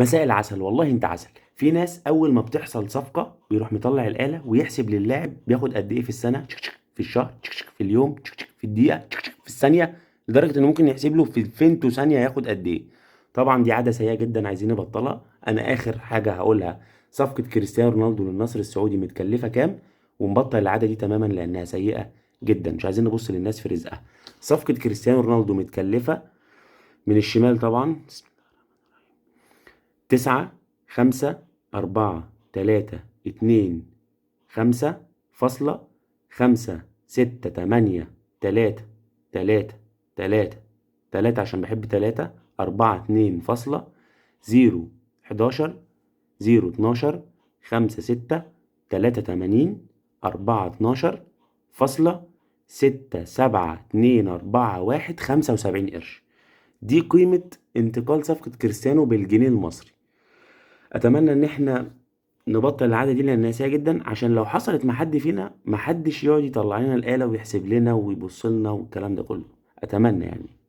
مساء العسل، والله انت عسل. في ناس اول ما بتحصل صفقة بيروح مطلع الآلة ويحسب للاعب بياخد قد ايه في السنة، في الشهر، في اليوم، في الدقيقة، في الثانية، لدرجة انه ممكن يحسب له في فينتو ثانية ياخد قد ايه. طبعا دي عادة سيئة جدا، عايزين نبطلها. انا اخر حاجة هقولها، صفقة كريستيانو رونالدو للنصر السعودي متكلفة كام، ونبطل العادة دي تماما لانها سيئة جدا. مش عايزين نبص للناس في رزقها. صفقة كريستيانو رونالدو متكلفة من الشمال طبعا 9 5 4 3 2 5 6 8 3 3 3 عشان بحب 3 4 2 5 6 3 8 4 12 5 7 2 4 1 75 قرش. دي قيمة انتقال صفقة كريستيانو بالجنيه المصري. اتمنى ان احنا نبطل العاده دي لانها سيئه جدا، عشان لو حصلت مع حد فينا محدش يقعد يطلع لنا الاله ويحسب لنا ويبص لنا والكلام ده كله. اتمنى يعني.